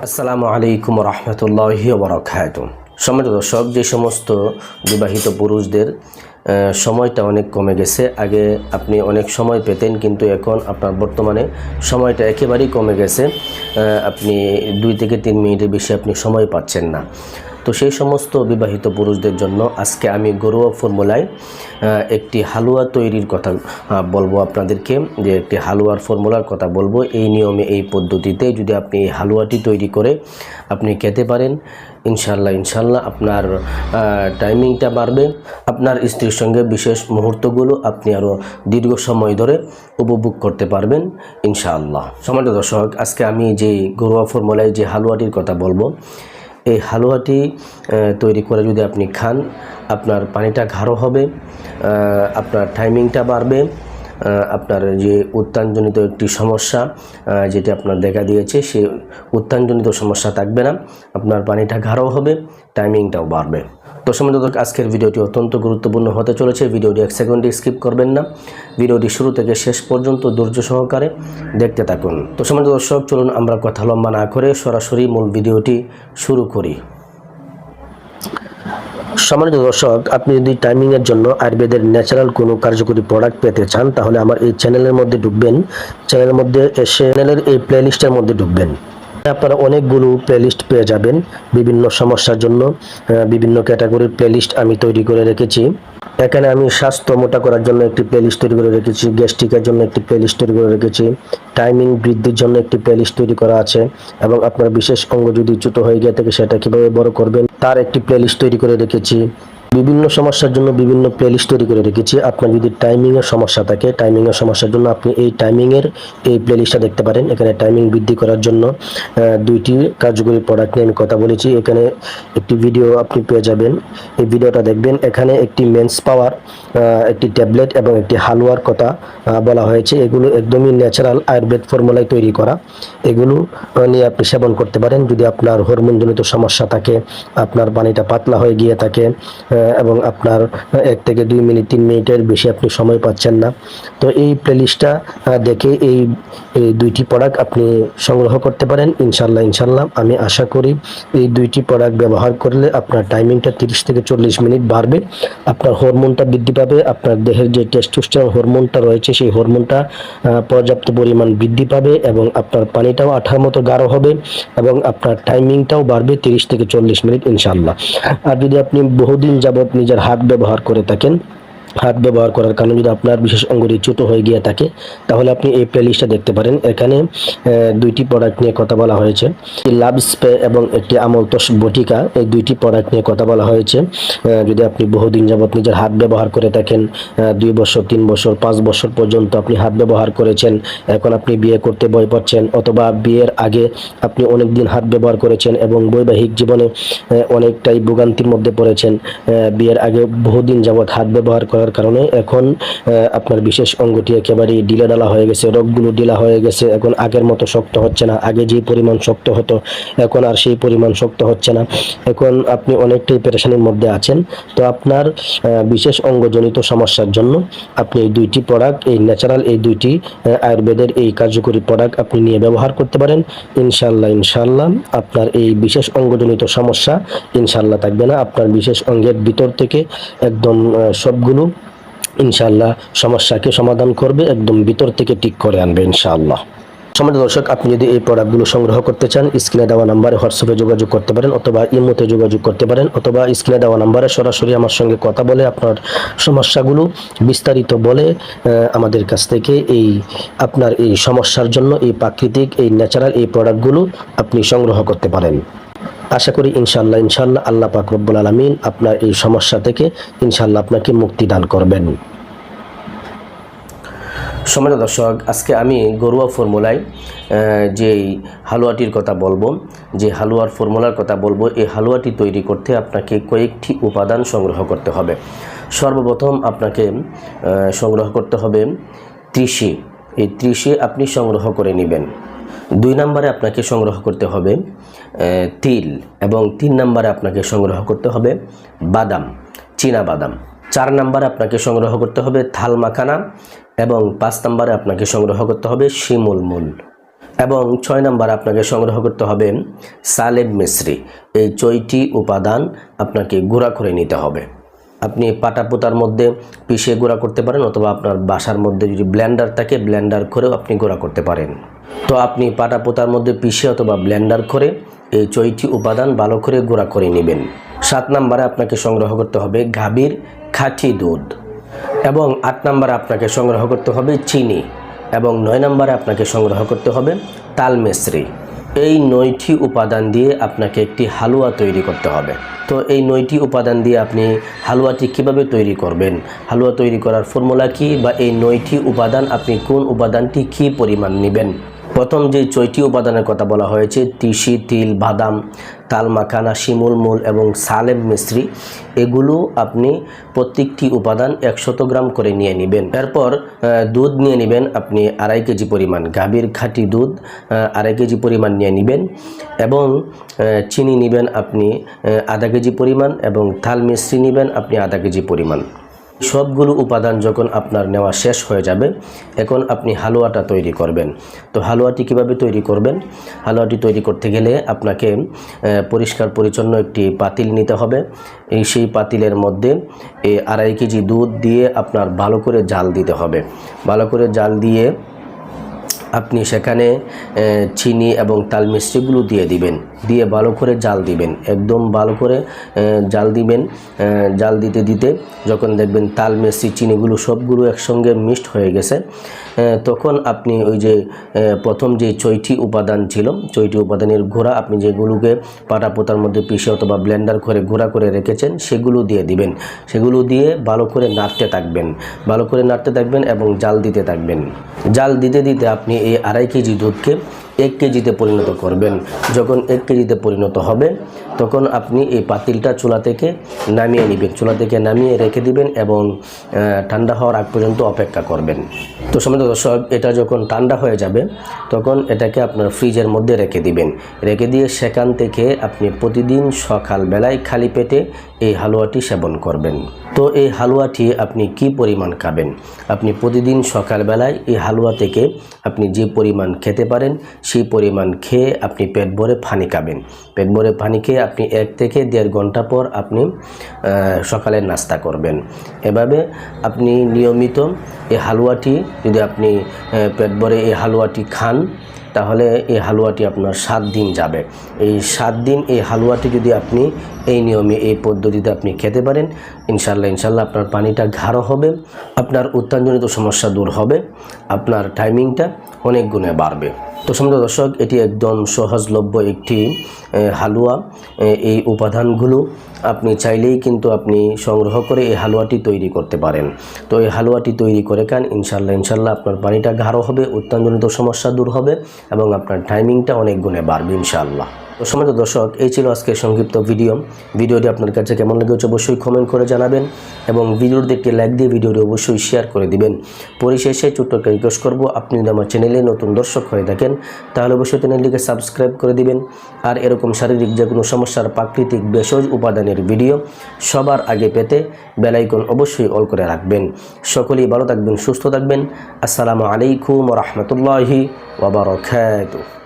আসসালামু আলাইকুম রহমতুল্লাহি ওয়া বারাকাতুহু। সম্মানিত দর্শক, যে সমস্ত বিবাহিত পুরুষদের সময়টা অনেক কমে গেছে, আগে আপনি অনেক সময় পেতেন, কিন্তু এখন আপনার বর্তমানে সময়টা একেবারেই কমে গেছে, আপনি 2 থেকে 3 মিনিটের বেশি আপনি সময় পাচ্ছেন না। তো সেই সমস্ত বিবাহিত পুরুষদের জন্য আজকে আমি ঘরোয়া ফর্মুলায় একটি হালুয়া তৈরির কথা বলবো আপনাদেরকে, যে একটি হালুয়ার ফর্মুলার কথা বলবো। এই নিয়মে, এই পদ্ধতিতে যদি আপনি এই হালুয়াটি তৈরি করে আপনি খেতে পারেন, ইনশাল্লাহ আপনার টাইমিংটা বাড়বে, আপনার স্ত্রীর সঙ্গে বিশেষ মুহূর্তগুলো আপনি আরও দীর্ঘ সময় ধরে উপভোগ করতে পারবেন ইনশাআল্লাহ। সম্মানিত দর্শক, আজকে আমি যে ঘরোয়া ফর্মুলায় যে হালুয়াটির কথা বলবো, এই হালুয়াটি তৈরি করে যদি আপনি খান, আপনার পানিটা গাঢ় হবে, আপনার টাইমিংটা বাড়বে, আপনার যে উত্তানজনিত একটি সমস্যা যেটি আপনার দেখা দিয়েছে, সেই উত্তানজনিত সমস্যা থাকবে না, আপনার পানিটা গাঢ় হবে, টাইমিংটাও বাড়বে। তো সম্মানিত দর্শক, আজকের ভিডিওটি অত্যন্ত গুরুত্বপূর্ণ হতে চলেছে। ভিডিওটি 1 সেকেন্ডে স্কিপ করবেন না, ভিডিওটি শুরু থেকে শেষ পর্যন্ত ধৈর্য সহকারে দেখতে থাকুন। তো সম্মানিত দর্শক, চলুন আমরা কথা লম্বা না করে সরাসরি মূল ভিডিওটি শুরু করি। সম্মানিত দর্শক, আপনি যদি টাইমিংয়ের জন্য আয়ুর্বেদের ন্যাচারাল কোনো কার্যকরী প্রোডাক্ট পেতে চান, তাহলে আমার এই চ্যানেলের মধ্যে ঢুকবেন। চ্যানেলের মধ্যে এসে চ্যানেলের এই প্লেলিস্টের মধ্যে ঢুকবেন। আপনারা অনেকগুলো প্লেলিস্ট পেয়ে যাবেন বিভিন্ন সমস্যার জন্য। বিভিন্ন ক্যাটাগরির প্লেলিস্ট আমি তৈরি করে রেখেছি। এখানে আমি স্বাস্থ্য মোটা করার জন্য একটি প্লেলিস্ট তৈরি করে রেখেছি, গ্যাস্ট্রিকের জন্য একটি প্লেলিস্ট তৈরি করে রেখেছি, টাইমিং বৃদ্ধির জন্য একটি প্লেলিস্ট তৈরি করা আছে, এবং আপনার বিশেষ অঙ্গ যদি ছোট হয়ে গিয়ে থাকে সেটা কিভাবে বড় করবেন তার একটি প্লেলিস্ট তৈরি করে রেখেছি। বিভিন্ন সমস্যার জন্য বিভিন্ন প্লেলিস্ট তৈরি করে রেখেছি। আপনার যদি টাইমিংয়ের সমস্যা থাকে, টাইমিংয়ের সমস্যার জন্য আপনি এই টাইমিংয়ের এই প্লেলিস্টটা দেখতে পারেন। এখানে টাইমিং বৃদ্ধি করার জন্য 2টি কার্যকরী প্রোডাক্ট নিয়ে আমি কথা বলেছি। এখানে একটি ভিডিও আপনি পেয়ে যাবেন, এই ভিডিওটা দেখবেন। এখানে একটি মেন্স পাওয়ার, একটি ট্যাবলেট এবং একটি হালুয়ার কথা বলা হয়েছে। এগুলো একদমই ন্যাচারাল আয়ুর্বেদ ফর্মুলায় তৈরি করা। এগুলো নিয়ে আপনি সেবন করতে পারেন যদি আপনার হরমোনজনিত সমস্যা থাকে, আপনার পানিটা পাতলা হয়ে গিয়ে থাকে, এবং আপনার 1 থেকে 2 মিনিট 3 মিনিটের বেশি আপনি সময় পাচ্ছেন না। তো এই প্লেলিস্টটা দেখে এই 2টি প্রোডাক্ট আপনি সংগ্রহ করতে পারেন ইনশাল্লাহ। আমি আশা করি এই 2টি প্রোডাক্ট ব্যবহার করলে আপনার টাইমিংটা 30 থেকে 40 মিনিট বাড়বে, আপনার হরমোনটা বৃদ্ধি পাবে, আপনার দেহের যে টেস্টোস্টেরন হরমোনটা রয়েছে সেই হরমোনটা পর্যাপ্ত পরিমাণ বৃদ্ধি পাবে, এবং আপনার পানিটাও আঠার মতো গাঢ় হবে, এবং আপনার টাইমিংটাও বাড়বে 30 থেকে 40 মিনিট ইনশাল্লাহ। আর যদি আপনি বহুদিন যাবত নিজের হাত ব্যবহার করে থাকেন, হাত ব্যবহার করার কারণে যদি আপনার বিশেষ অঙ্গটি ছোট হয়ে গিয়ে থাকে, তাহলে আপনি এই প্লেলিস্টটা দেখতে পারেন। এখানে 2টি প্রোডাক্ট নিয়ে কথা বলা হয়েছে, লাভ স্প্রে এবং একটি আমলতোষ বটিকা, এই 2টি প্রোডাক্ট নিয়ে কথা বলা হয়েছে। যদি আপনি বহুদিন যাবত নিজের হাত ব্যবহার করে থাকেন, 2 বছর 3 বছর 5 বছর পর্যন্ত আপনি হাত ব্যবহার করেছেন, এখন আপনি বিয়ে করতে ভয় পাচ্ছেন, অথবা বিয়ের আগে আপনি অনেক দিন হাত ব্যবহার করেছেন এবং বৈবাহিক জীবনে অনেকটাই ভোগান্তির মধ্যে পড়েছেন, বিয়ের আগে বহুদিন যাবত হাত ব্যবহার করার কারণে এখন আপনার বিশেষ অঙ্গটি একেবারেই ঢিলাঢালা হয়ে গেছে, রগগুলো ঢিলা হয়ে গেছে, এখন আগের মতো শক্ত হচ্ছে না। আগে যে পরিমাণ শক্ত হতো এখন আর সেই পরিমাণ শক্ত হচ্ছে না, এখন আপনি অনেকটাই পেরেশানির মধ্যে আছেন। তো আপনার বিশেষ অঙ্গজনিত সমস্যার জন্য আপনি এই 2টি প্রোডাক্ট, এই ন্যাচারাল এই 2টি আয়ুর্বেদের এই কার্যকরী প্রোডাক্ট আপনি নিয়ে ব্যবহার করতে পারেন ইনশাল্লাহ। আপনার এই বিশেষ অঙ্গজনিত সমস্যা ইনশাল্লাহ থাকবে না। আপনার বিশেষ অঙ্গের ভিতর থেকে একদম সবগুলো ইনশাল্লাহ সমস্যাকে সমাধান করবে, একদম ভিতর থেকে ঠিক করে আনবে ইনশাআল্লাহ। সম্মানিত দর্শক, আপনি যদি এই প্রোডাক্টগুলো সংগ্রহ করতে চান, স্ক্রিনে দেওয়া নাম্বারে হোয়াটসঅ্যাপে যোগাযোগ করতে পারেন, অথবা ইমোতে যোগাযোগ করতে পারেন, অথবা স্ক্রিনে দেওয়া নাম্বারে সরাসরি আমার সঙ্গে কথা বলে আপনার সমস্যাগুলো বিস্তারিত বলে আমাদের কাছ থেকে এই আপনার এই সমস্যার জন্য এই প্রাকৃতিক এই ন্যাচারাল এই প্রোডাক্টগুলো আপনি সংগ্রহ করতে পারেন। আশা করি ইনশাল্লাহ আল্লাহ পাক রব্বুল আলামিন আপনার এই সমস্যা থেকে ইনশাল্লাহ আপনাকে মুক্তি দান করবেন। সম্মানিত দর্শক, আজকে আমি ঘরোয়া ফর্মুলায় যে হালুয়াটির কথা বলবো, যে হালুয়ার ফর্মুলার কথা বলবো, এই হালুয়াটি তৈরি করতে আপনাকে কয়েকটি উপাদান সংগ্রহ করতে হবে। সর্বপ্রথম আপনাকে সংগ্রহ করতে হবে ত্রিশি। এই ত্রিশি আপনি সংগ্রহ করে নেবেন। 2 নম্বরে আপনাকে সংগ্রহ করতে হবে তিল, এবং 3 নম্বরে আপনাকে সংগ্রহ করতে হবে বাদাম, চীনা বাদাম। 4 নম্বরে আপনাকে সংগ্রহ করতে হবে থাল মাখানা, এবং 5 নম্বরে আপনাকে সংগ্রহ করতে হবে শিমুল মূল। এবং 6 নম্বর আপনাকে সংগ্রহ করতে হবে সালেব মিশ্রি। এই 6টি উপাদান আপনাকে গুঁড়া করে নিতে হবে। আপনি পাটাপোতার মধ্যে পিষে গুঁড়া করতে পারেন, অথবা আপনার বাসার মধ্যে যদি ব্লেন্ডার থাকে ব্লেন্ডার করেও আপনি গুঁড়া করতে পারেন। তো আপনি পাটাপোতার মধ্যে পিষে অথবা ব্লেন্ডার করে এই 6টি উপাদান ভালো করে গুঁড়া করে নেবেন। 7 নম্বরে আপনাকে সংগ্রহ করতে হবে গাভীর খাঁটি দুধ, এবং 8 নম্বরে আপনাকে সংগ্রহ করতে হবে চিনি, এবং 9 নম্বরে আপনাকে সংগ্রহ করতে হবে তাল মিশ্রি। এই 9টি উপাদান দিয়ে আপনাকে একটি হালুয়া তৈরি করতে হবে। তো এই 9টি উপাদান দিয়ে আপনি হালুয়াটি কিভাবে তৈরি করবেন, হালুয়া তৈরি করার ফর্মুলা কি, বা এই 9টি উপাদান আপনি কোন উপাদানটি কি পরিমাণ নেবেন। প্রথম যে 6টি উপাদানের কথা বলা হয়েছে, তিসি, তিল, বাদাম, তাল মাখানা, শিমুল মূল এবং সালেব মিশ্রি, এগুলো আপনি প্রত্যেকটি উপাদান 100 গ্রাম করে নিয়ে নেবেন। এরপর দুধ নিয়ে নেবেন আপনি 2.5 কেজি পরিমাণ, গাভীর খাঁটি দুধ 2.5 কেজি পরিমাণ নিয়ে নেবেন, এবং চিনি নেবেন আপনি 0.5 কেজি পরিমাণ, এবং তাল মিশ্রি নেবেন আপনি 0.5 কেজি পরিমাণ। সবগুলো উপাদান যখন আপনার নেওয়া শেষ হয়ে যাবে, এখন আপনি হালুয়াটা তৈরি করবেন। তো হালুয়াটি কিভাবে তৈরি করবেন, হালুয়াটি তৈরি করতে গেলে আপনাকে পরিষ্কার পরিচ্ছন্ন একটি পাতিল নিতে হবে। সেই পাতিলের মধ্যে 2.5 কেজি দুধ দিয়ে আপনার ভালো করে জাল দিতে হবে। ভালো করে জাল দিয়ে আপনি সেখানে চিনি এবং তাল মিশ্রিগুলো দিয়ে দিবেন, দিয়ে ভালো করে জাল দিবেন, একদম ভালো করে জাল দিবেন। জাল দিতে দিতে যখন দেখবেন তাল মিশ্রি চিনিগুলো সবগুলো একসঙ্গে মিক্সড হয়ে গেছে, তখন আপনি ওই যে প্রথম যে 6টি উপাদান ছিল, 6টি উপাদানের গুঁড়া আপনি যেগুলোকে পাটাপোতার মধ্যে পিষে অথবা ব্লেন্ডার করে গুঁড়া করে রেখেছেন সেগুলো দিয়ে দিবেন। সেগুলো দিয়ে ভালো করে নাড়তে থাকবেন, ভালো করে নাড়তে থাকবেন এবং জাল দিতে থাকবেন। জাল দিতে দিতে আপনি এই 2.5 কেজি দুধকে 1 কেজিতে পরিণত করবেন। যখন 1 কেজিতে পরিণত হবে তখন আপনি এই পাতিলটা চুলা থেকে নামিয়ে নেবেন, চুলা থেকে নামিয়ে রেখে দিবেন এবং ঠান্ডা হওয়ার আগ পর্যন্ত অপেক্ষা করবেন। তো সম্মানিত দর্শক, এটা যখন ঠান্ডা হয়ে যাবে তখন এটাকে আপনার ফ্রিজের মধ্যে রেখে দিবেন। রেখে দিয়ে সেখান থেকে আপনি প্রতিদিন সকালবেলায় খালি পেটে এই হালুয়াটি সেবন করবেন। তো এই হালুয়াটি আপনি কি পরিমাণ খাবেন, আপনি প্রতিদিন সকালবেলায় এই হালুয়া থেকে আপনি যে পরিমাণ খেতে পারেন সেই পরিমাণ খেয়ে আপনি পেট ভরে পানি খাবেন। পেট ভরে পানি খেয়ে আপনি 1 থেকে 1.5 ঘন্টা পর আপনি সকালের নাস্তা করবেন। এভাবে আপনি নিয়মিত এই হালুয়াটি যদি আপনি পেট ভরে এই হালুয়াটি খান, তাহলে এই হালুয়াটি আপনার 7 দিন যাবে। এই 7 দিন এই হালুয়াটি যদি আপনি এই নিয়মে এই পদ্ধতিতে আপনি খেতে পারেন, ইনশাল্লাহ আপনার পানিটা গাঢ় হবে, আপনার উত্তানজনিত সমস্যা দূর হবে, আপনার টাইমিংটা অনেক গুণে বাড়বে। তো সম্মানিত দর্শক, এটি একদম সহজলভ্য একটি হালুয়া। এই উপাদানগুলো আপনি চাইলেই কিন্তু আপনি সংগ্রহ করে এই হালুয়াটি তৈরি করতে পারেন। তো এই হালুয়াটি তৈরি করে খান, ইনশাল্লাহ আপনার পানিটা গাঢ় হবে, উত্তানজনিত সমস্যা দূর হবে এবং আপনার টাইমিংটা অনেক গুণে বাড়বে ইনশাআল্লাহ। তো সম্মানিত দর্শক, এই ছিল আজকের সংক্ষিপ্ত ভিডিওটি আপনার কাছে কেমন লেগেছে অবশ্যই কমেন্ট করে জানাবেন, এবং ভিডিওটি একটি লাইক দিয়ে ভিডিওটি অবশ্যই শেয়ার করে দিবেন। পরিশেষে ছোট্ট একটা রিকোয়েস্ট করব, আপনি যদি আমার চ্যানেলে নতুন দর্শক হয়ে থাকেন তাহলে অবশ্যই চ্যানেলটিকে সাবস্ক্রাইব করে দিবেন। আর এরকম শারীরিক যে কোনো সমস্যার প্রাকৃতিক ভেষজ উপাদানের ভিডিও সবার আগে পেতে বেল আইকন অবশ্যই অল করে রাখবেন। সকলেই ভালো থাকবেন, সুস্থ থাকবেন। আসসালামু আলাইকুম ওয়া রাহমাতুল্লাহি ওয়া বারাকাতুহু।